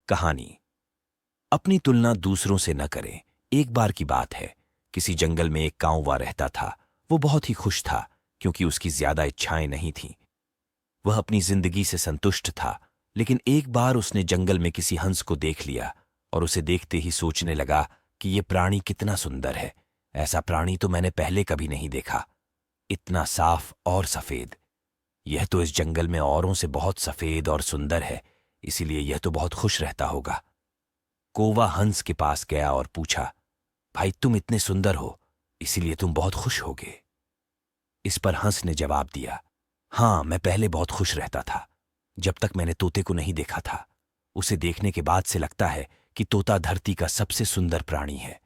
कहानी। अपनी तुलना दूसरों से न करें। एक बार की बात है, किसी जंगल में एक कांववा रहता था। वो बहुत ही खुश था क्योंकि उसकी ज्यादा इच्छाएं नहीं थीं। वह अपनी जिंदगी से संतुष्ट था। लेकिन एक बार उसने जंगल में किसी हंस को देख लिया और उसे देखते ही सोचने लगा कि ये प्राणी कितना सुंदर है। ऐसा प्राणी तो मैंने पहले कभी नहीं देखा। इतना साफ और सफेद। यह तो इस जंगल में औरों से बहुत सफेद और सुंदर है, इसीलिए यह तो बहुत खुश रहता होगा। कौवा हंस के पास गया और पूछा, भाई तुम इतने सुंदर हो, इसीलिए तुम बहुत खुश होगे। इस पर हंस ने जवाब दिया, हाँ, मैं पहले बहुत खुश रहता था, जब तक मैंने तोते को नहीं देखा था। उसे देखने के बाद से लगता है कि तोता धरती का सबसे सुंदर प्राणी है।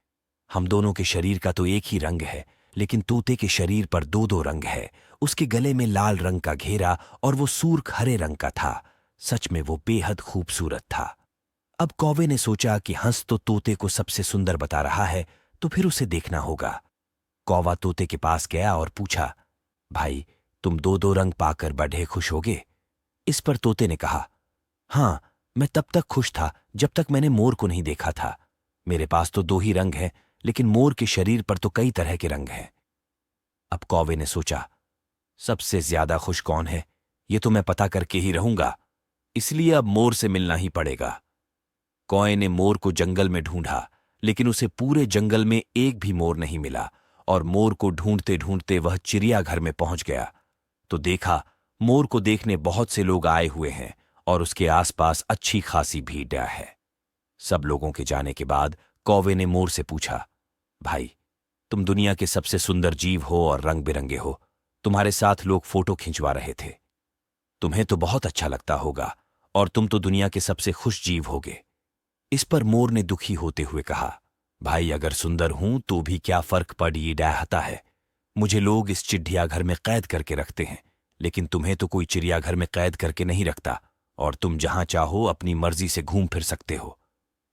हम दोनों के शरीर का तो एक ही रंग है, लेकिन तोते के शरीर पर दो दो रंग है। उसके गले में लाल रंग का घेरा और वो सूर्ख हरे रंग का था। सच में वो बेहद खूबसूरत था। अब कौवे ने सोचा कि हंस तो तोते को सबसे सुंदर बता रहा है, तो फिर उसे देखना होगा। कौवा तोते के पास गया और पूछा, भाई तुम दो दो रंग पाकर बड़े खुश होगे? इस पर तोते ने कहा, हाँ, मैं तब तक खुश था जब तक मैंने मोर को नहीं देखा था। मेरे पास तो दो ही रंग हैं, लेकिन मोर के शरीर पर तो कई तरह के रंग हैं। अब कौवे ने सोचा, सबसे ज्यादा खुश कौन है, ये तो मैं पता करके ही रहूंगा, इसलिए अब मोर से मिलना ही पड़ेगा। कौवे ने मोर को जंगल में ढूंढा, लेकिन उसे पूरे जंगल में एक भी मोर नहीं मिला। और मोर को ढूंढते ढूंढते वह चिड़ियाघर में पहुंच गया तो देखा, मोर को देखने बहुत से लोग आए हुए हैं और उसके आसपास अच्छी खासी भीड़ है। सब लोगों के जाने के बाद कौवे ने मोर से पूछा, भाई तुम दुनिया के सबसे सुंदर जीव हो और रंग बिरंगे हो। तुम्हारे साथ लोग फोटो खिंचवा रहे थे। तुम्हें तो बहुत अच्छा लगता होगा और तुम तो दुनिया के सबसे खुश जीव होगे। इस पर मोर ने दुखी होते हुए कहा, भाई अगर सुंदर हूं तो भी क्या फर्क पड़ ये डाहता है। मुझे लोग इस चिड़ियाघर में कैद करके रखते हैं, लेकिन तुम्हें तो कोई चिड़ियाघर में कैद करके नहीं रखता और तुम जहां चाहो अपनी मर्जी से घूम फिर सकते हो।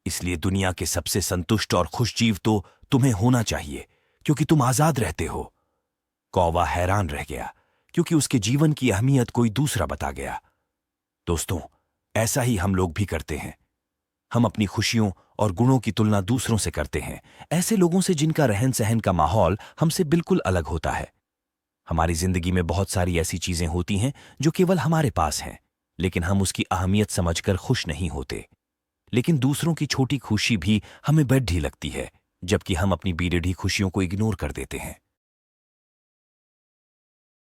इसलिए दुनिया के सबसे संतुष्ट और खुश जीव तो तुम्हें होना चाहिए, क्योंकि तुम आजाद रहते हो। कौवा हैरान रह गया क्योंकि उसके जीवन की अहमियत कोई दूसरा बता गया। दोस्तों, ऐसा ही हम लोग भी करते हैं। हम अपनी खुशियों और गुणों की तुलना दूसरों से करते हैं, ऐसे लोगों से जिनका रहन सहन का माहौल हमसे बिल्कुल अलग होता है। हमारी जिंदगी में बहुत सारी ऐसी चीजें होती हैं जो केवल हमारे पास हैं, लेकिन हम उसकी अहमियत समझकर खुश नहीं होते। लेकिन दूसरों की छोटी खुशी भी हमें बढ़ी लगती है, जबकि हम अपनी बीरढ़ी खुशियों को इग्नोर कर देते हैं।